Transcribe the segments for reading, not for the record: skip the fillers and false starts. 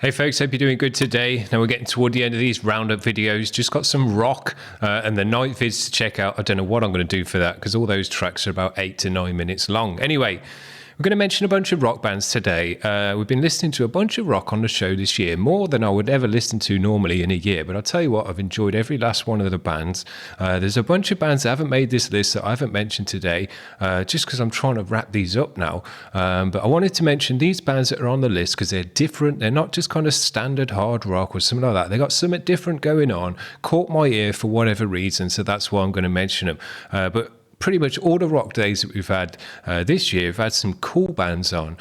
Hey folks, hope you're doing good today. Now we're getting toward the end of these Roundup videos. Just got some rock and the night vids to check out. I don't know what I'm going to do for that because all those tracks are about 8 to 9 minutes long. Anyway, we're going to mention a bunch of rock bands today. We've been listening to a bunch of rock on the show this year, more than I would ever listen to normally in a year. But I'll tell you what, I've enjoyed every last one of the bands. There's a bunch of bands that haven't made this list that I haven't mentioned today, just because I'm trying to wrap these up now. But I wanted to mention these bands that are on the list because they're different. They're not just kind of standard hard rock or something like that. They got something different going on, caught my ear for whatever reason. So that's why I'm going to mention them. But pretty much all the rock days that we've had this year, we've had some cool bands on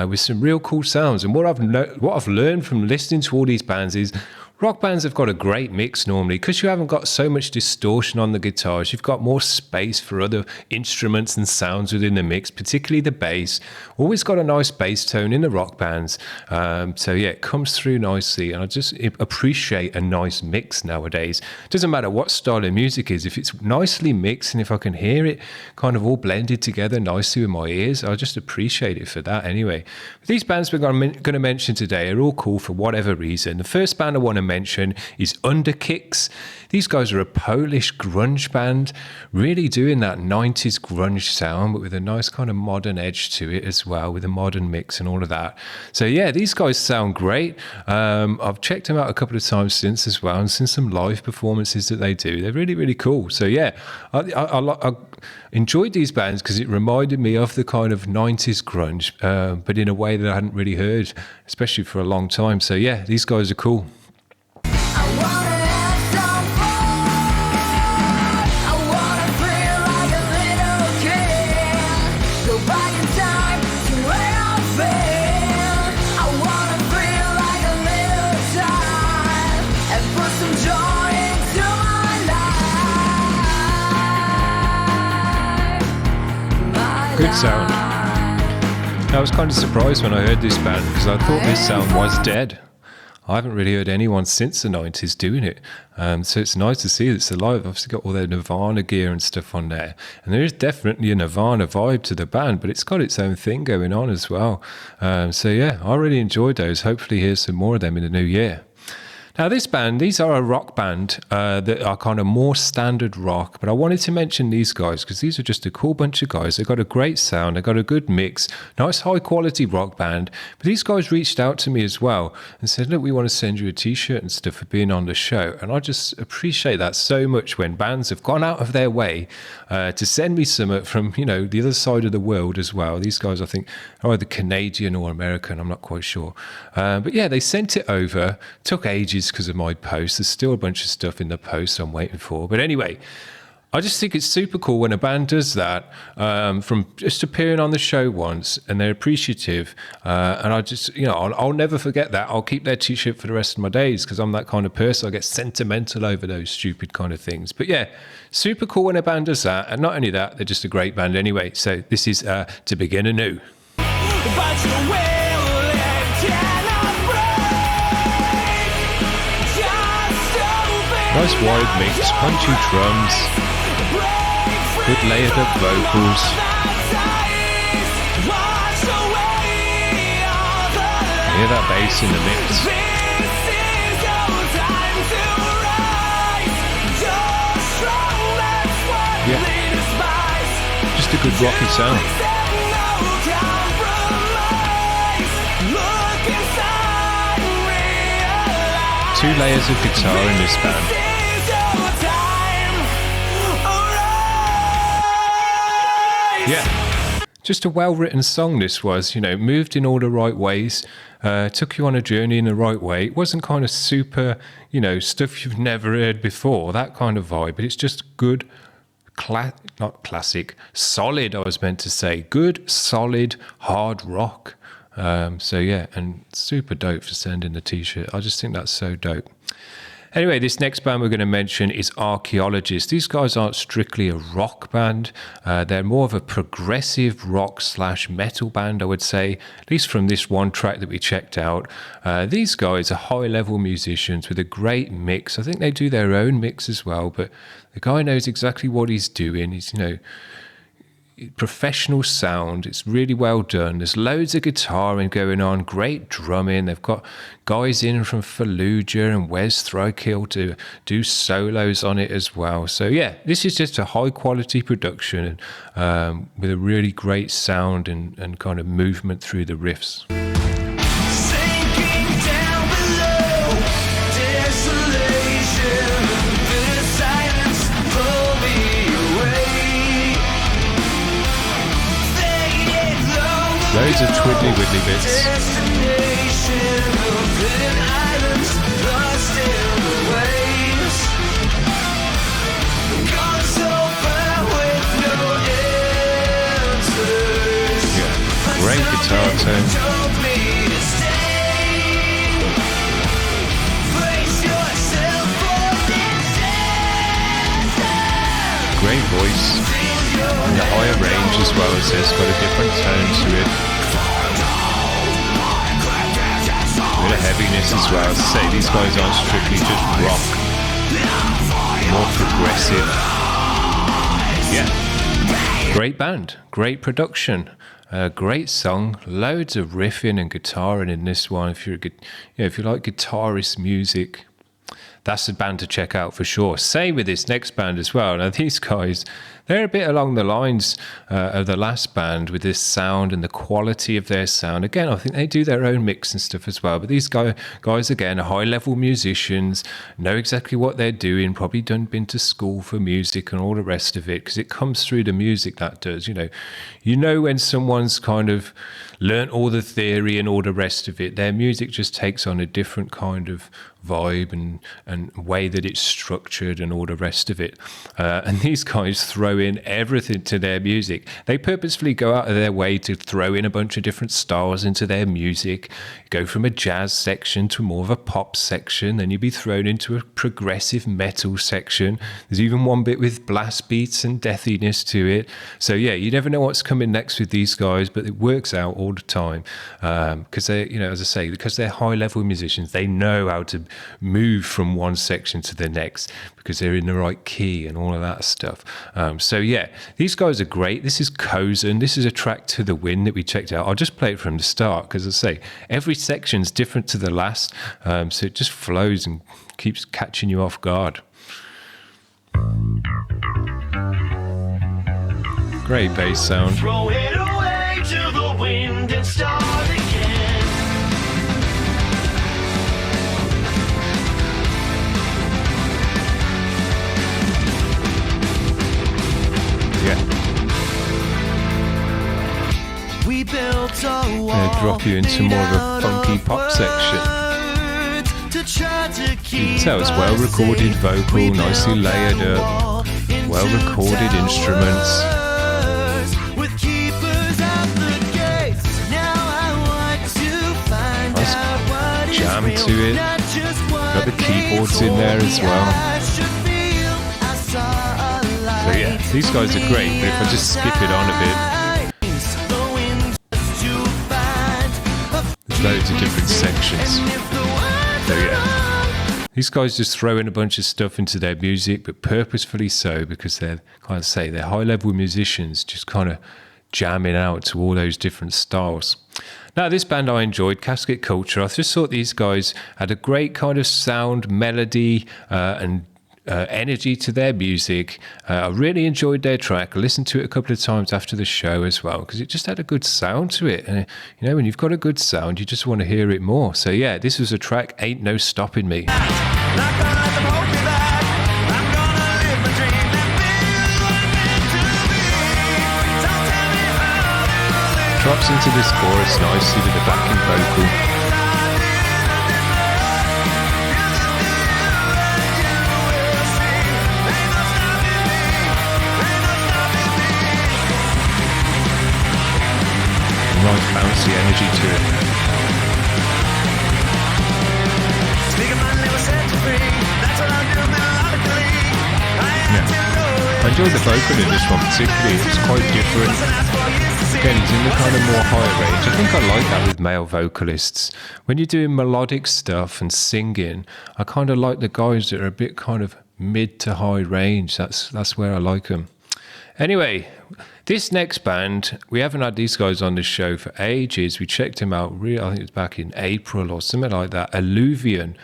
with some real cool sounds. And what I've learned from listening to all these bands is rock bands have got a great mix normally because you haven't got so much distortion on the guitars. You've got more space for other instruments and sounds within the mix, particularly the bass. Always got a nice bass tone in the rock bands. So yeah, it comes through nicely. And I just appreciate a nice mix nowadays. Doesn't matter what style of music is. If it's nicely mixed and if I can hear it kind of all blended together nicely with my ears, I just appreciate it for that anyway. These bands we're going to mention today are all cool for whatever reason. The first band I want to mention is Underkicks. These guys are a Polish grunge band, really doing that 90s grunge sound, but with a nice kind of modern edge to it as well, with a modern mix and all of that. So yeah, these guys sound great. I've checked them out a couple of times since as well, and seen some live performances that they do. They're really, really cool. So yeah, I enjoyed these bands because it reminded me of the kind of 90s grunge, but in a way that I hadn't really heard, especially for a long time. So yeah, these guys are cool. Good sound. I was kind of surprised when I heard this band because I thought this sound was dead. I haven't really heard anyone since the 90s doing it. So it's nice to see it's alive. I've got all their Nirvana gear and stuff on there. And there is definitely a Nirvana vibe to the band, but it's got its own thing going on as well. So yeah, I really enjoyed those. Hopefully hear some more of them in the new year. Now this band, these are a rock band that are kind of more standard rock, but I wanted to mention these guys because these are just a cool bunch of guys. They've got a great sound, they've got a good mix, nice high quality rock band. But these guys reached out to me as well and said, look, we want to send you a t-shirt and stuff for being on the show. And I just appreciate that so much when bands have gone out of their way to send me some from, you know, the other side of the world as well. These guys, I think, are either Canadian or American, I'm not quite sure. But yeah, they sent it over, took ages because of my post. There's still a bunch of stuff in the post I'm waiting for. But anyway, I just think it's super cool when a band does that, from just appearing on the show once and they're appreciative. And I just, you know, I'll never forget that. I'll keep their t-shirt for the rest of my days because I'm that kind of person. I get sentimental over those stupid kind of things. But yeah, super cool when a band does that. And not only that, they're just a great band anyway. So this is To Begin Anew. Nice wide mix, punchy drums, good layered up vocals. Hear that bass in the mix. Yeah, just a good rocky sound. Two layers of guitar in this band. Yeah, just a well-written song this was, you know, moved in all the right ways, took you on a journey in the right way. It wasn't kind of super, you know, stuff you've never heard before, that kind of vibe, but it's just good, not classic, solid, I was meant to say, good, solid, hard rock. So yeah, and super dope for sending the t-shirt. I just think that's so dope. Anyway, this next band we're going to mention is Archaeologist. These guys aren't strictly a rock band. They're more of a progressive rock / metal band, I would say, at least from this one track that we checked out. These guys are high-level musicians with a great mix. I think they do their own mix as well, but the guy knows exactly what he's doing. He's, you know, professional sound. It's really well done. There's loads of guitaring going on, great drumming. They've got guys in from Fallujah and Wes Throkill to do solos on it as well. So yeah, this is just a high quality production with a really great sound and kind of movement through the riffs. Loads of twiddly widdly bits. Yeah, great guitar tone. Great voice. And the higher range as well, so it's got a different tone to it. A bit of heaviness as well. As I say, these guys aren't strictly just rock. More progressive. Yeah. Great band. Great production. Great song. Loads of riffing and guitaring in this one. If you like guitarist music, that's a band to check out for sure. Same with this next band as well. Now these guys, they're a bit along the lines of the last band with this sound and the quality of their sound. Again, I think they do their own mix and stuff as well. But these guys again, are high-level musicians, know exactly what they're doing, probably been to school for music and all the rest of it, because it comes through the music that does. You know when someone's kind of learnt all the theory and all the rest of it, their music just takes on a different kind of vibe and way that it's structured and all the rest of it. And these guys throw in everything to their music. They purposefully go out of their way to throw in a bunch of different styles into their music, go from a jazz section to more of a pop section, then you'd be thrown into a progressive metal section. There's even one bit with blast beats and deathiness to it. So yeah, you never know what's coming next with these guys, but it works out all the time because they, as I say, because they're high-level musicians, they know how to move from one section to the next because they're in the right key and all of that stuff. So yeah, these guys are great. This is Kozen. This is a track to the wind that we checked out. I'll just play it from the start because, as I say, every section's different to the last, so it just flows and keeps catching you off guard. Great bass sound. Throw it away to the wind and start again. Yeah. We built a wall. Gonna drop you into more of a funky pop section. You can tell it's well recorded vocal, nicely layered up, well recorded instruments. Nice jam to it. Got the keyboards in there as well. So yeah, these guys are great, but if I just skip it on a bit, there's loads of different sections. So yeah, these guys just throw in a bunch of stuff into their music, but purposefully so, because they're, they're high-level musicians, just kind of jamming out to all those different styles. Now, this band I enjoyed, Casket Culture. I just thought these guys had a great kind of sound, melody, and energy to their music. I really enjoyed their track. I listened to it a couple of times after the show as well, because it just had a good sound to it. And when you've got a good sound, you just want to hear it more. So yeah, this was a track, Ain't No Stopping Me. Drops into this chorus nicely with the backing vocal. Nice bouncy energy to it. Yeah. I enjoyed the vocal in this one particularly. It's quite different. Again, he's in the kind of more higher range. I think I like that with male vocalists. When you're doing melodic stuff and singing, I kind of like the guys that are a bit kind of mid to high range. That's where I like them. Anyway, this next band, we haven't had these guys on the show for ages. We checked them out, I think it was back in April or something like that, Alluvion.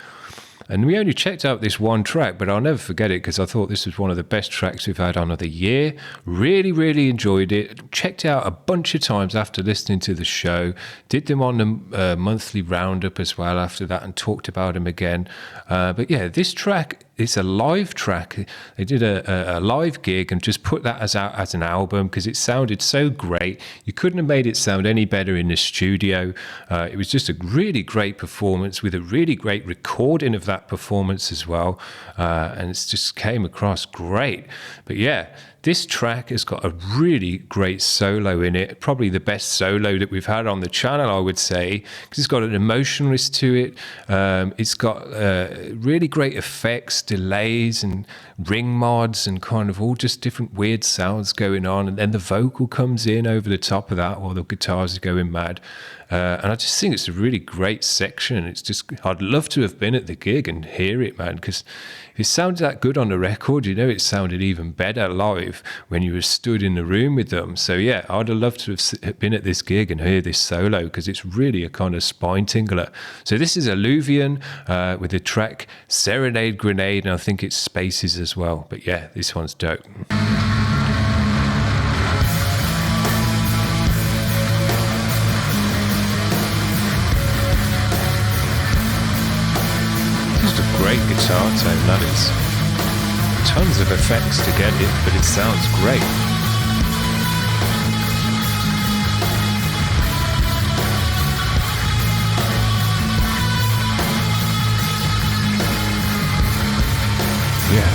And we only checked out this one track, but I'll never forget it because I thought this was one of the best tracks we've had on of the year. Really, really enjoyed it. Checked it out a bunch of times after listening to the show. Did them on the monthly Roundup as well after that and talked about them again. But yeah, this track, it's a live track. They did a live gig and just put that as an album because it sounded so great. You couldn't have made it sound any better in the studio. It was just a really great performance with a really great recording of that performance as well. And it just came across great. But yeah, this track has got a really great solo in it, probably the best solo that we've had on the channel, I would say, because it's got an emotionalist to it. It's got really great effects, delays and ring mods and kind of all just different weird sounds going on. And then the vocal comes in over the top of that while the guitars are going mad. And I just think it's a really great section. It's just, I'd love to have been at the gig and hear it, man, because if it sounded that good on the record, you know, it sounded even better live when you were stood in the room with them. So yeah, I'd have loved to have been at this gig and hear this solo because it's really a kind of spine tingler. So this is Alluvion with the track Serenade Grenade, and I think it's Spaces as well. But yeah, this one's dope. Great guitar tone, that is. Tons of effects to get it, but it sounds great. Yeah.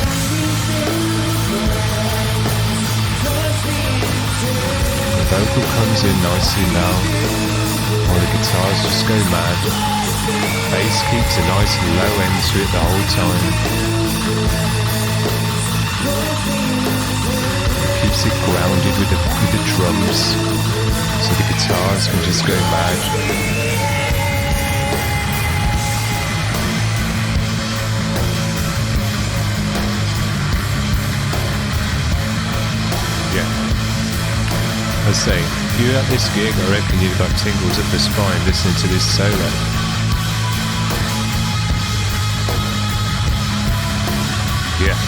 The vocal comes in nicely loud, while the guitars just go mad. Bass keeps a nice low end to it the whole time. Keeps it grounded with the drums, so the guitars can just go mad. Yeah. I say, if you're at this gig, I reckon you've got tingles up the spine listening to this solo. Yeah.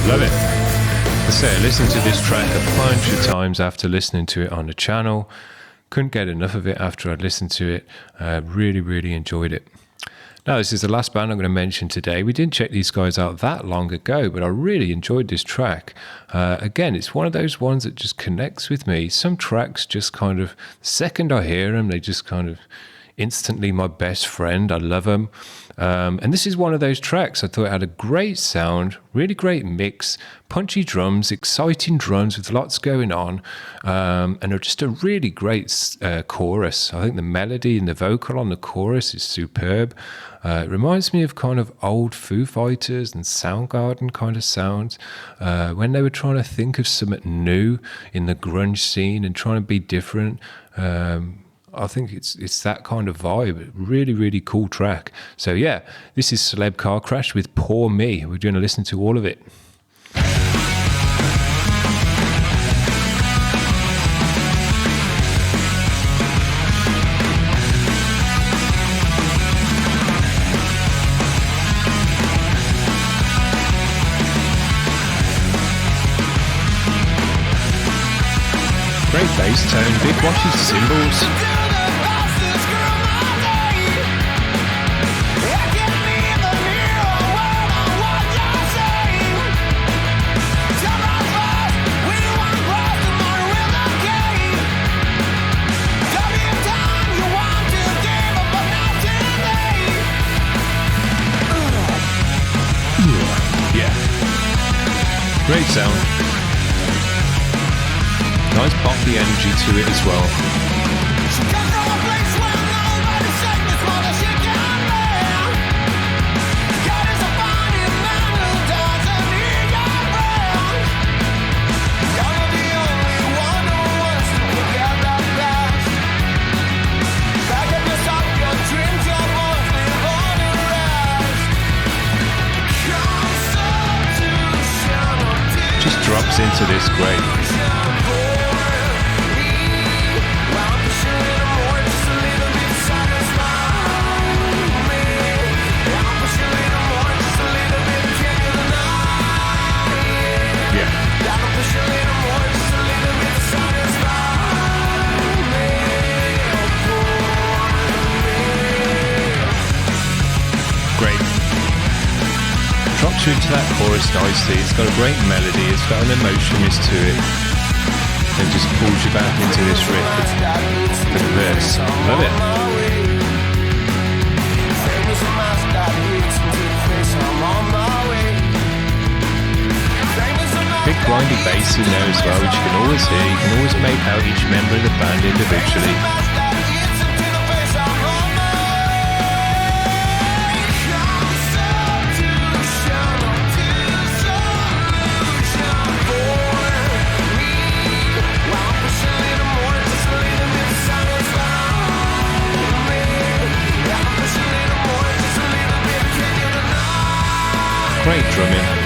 Love it. I say, I listened to this track a bunch of times after listening to it on the channel. Couldn't get enough of it after I'd listened to it. Really, really enjoyed it. Now, this is the last band I'm going to mention today. We didn't check these guys out that long ago, but I really enjoyed this track. Again, it's one of those ones that just connects with me. Some tracks just kind of, the second I hear them, they just kind of instantly my best friend. I love them. And this is one of those tracks. I thought it had a great sound, really great mix, punchy drums, exciting drums with lots going on, and just a really great chorus. I think the melody and the vocal on the chorus is superb. It reminds me of kind of old Foo Fighters and Soundgarden kind of sounds when they were trying to think of something new in the grunge scene and trying to be different. I think it's that kind of vibe. Really, really cool track. So yeah, this is Celeb Car Crash with Poor Me. We're going to listen to all of it. Great bass tone, big washy cymbals. Great sound. Nice boppy energy to it as well. drops into this great. Drops you into that chorus nicely. It's got a great melody. It's got an emotionless to it. Then just pulls you back into this riff for the verse. Love it. Big grindy bass in there as well, which you can always hear. You can always make out each member of the band individually. Great drumming.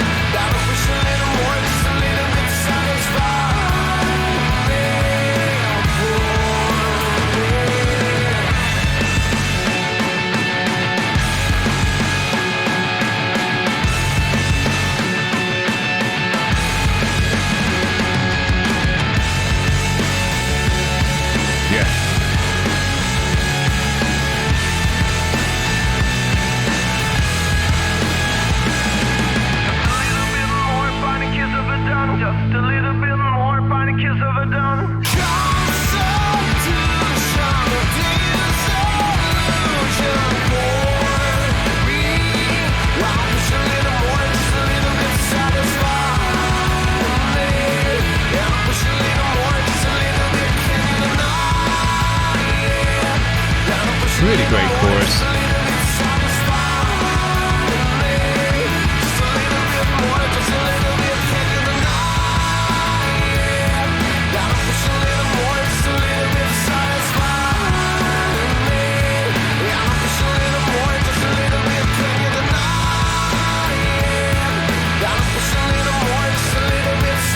Really great chorus.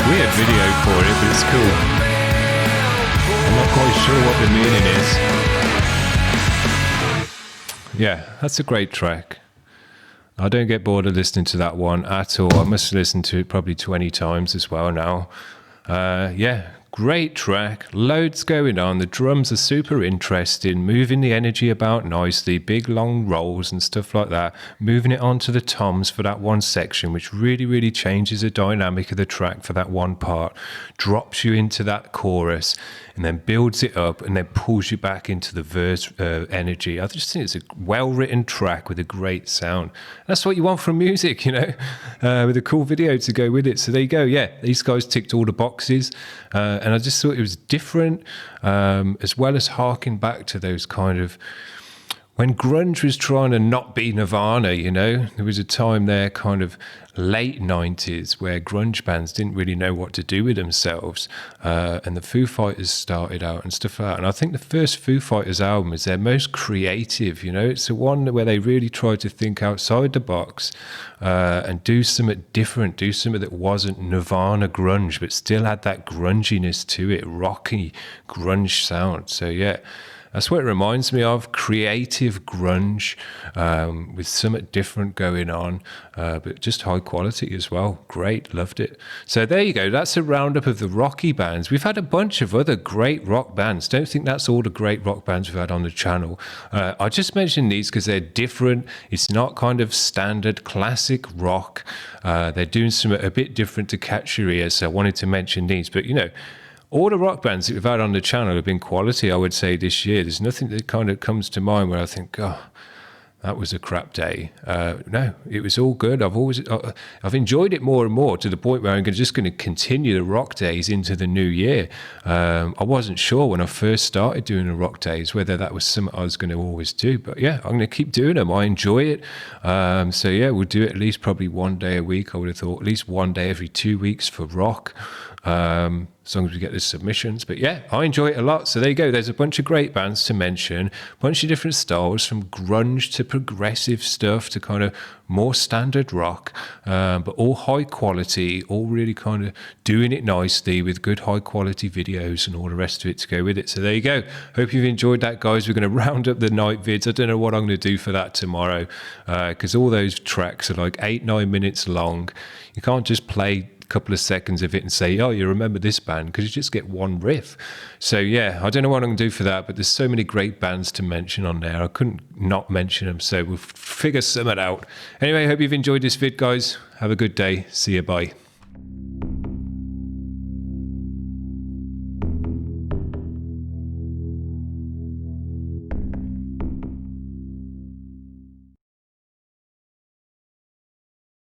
Weird video for it, but it's cool. I'm not quite sure what the meaning is. Yeah, that's a great track. I don't get bored of listening to that one at all. I must listen to it probably 20 times as well now. Yeah, great track. Loads going on. The drums are super interesting. Moving the energy about nicely. Big long rolls and stuff like that. Moving it onto the toms for that one section, which really, really changes the dynamic of the track for that one part. Drops you into that chorus and then builds it up and then pulls you back into the verse energy. I just think it's a well-written track with a great sound. That's what you want from music, you know, with a cool video to go with it. So there you go. Yeah, these guys ticked all the boxes. And I just thought it was different, as well as harking back to those kind of, when grunge was trying to not be Nirvana, you know, there was a time there kind of late 90s where grunge bands didn't really know what to do with themselves, and the Foo Fighters started out and stuff like that. And I think the first Foo Fighters album is their most creative, you know, it's the one where they really tried to think outside the box and do something different, do something that wasn't Nirvana grunge but still had that grunginess to it, rocky grunge sound. So yeah, that's what it reminds me of, creative grunge, with something different going on, but just high quality as well. Great, loved it. So there you go, that's a roundup of the rocky bands. We've had a bunch of other great rock bands. Don't think that's all the great rock bands we've had on the channel. I just mentioned these because they're different. It's not kind of standard classic rock. They're doing something a bit different to catch your ear, so I wanted to mention these. But, you know, all the rock bands that we've had on the channel have been quality, I would say, this year. There's nothing that kind of comes to mind where I think, oh, that was a crap day. No, it was all good. I've enjoyed it more and more to the point where I'm just going to continue the rock days into the new year. I wasn't sure when I first started doing the rock days whether that was something I was going to always do. But yeah, I'm going to keep doing them. I enjoy it. So yeah, we'll do it at least probably one day a week. I would have thought at least one day every 2 weeks for rock. as long as we get the submissions. But yeah, I enjoy it a lot. So there you go. There's a bunch of great bands to mention, a bunch of different styles, from grunge to progressive stuff to kind of more standard rock, but all high quality, all really kind of doing it nicely with good high quality videos and all the rest of it to go with it. So there you go. Hope you've enjoyed that, guys. We're going to round up the night vids. I don't know what I'm going to do for that tomorrow, because all those tracks are like 8-9 minutes long. You can't just play couple of seconds of it and say, oh, you remember this band, because you just get one riff. So yeah, I don't know what I'm gonna do for that, but there's so many great bands to mention on there. I couldn't not mention them, so we'll figure something out. Anyway, I hope you've enjoyed this vid, guys. Have a good day. See you. Bye.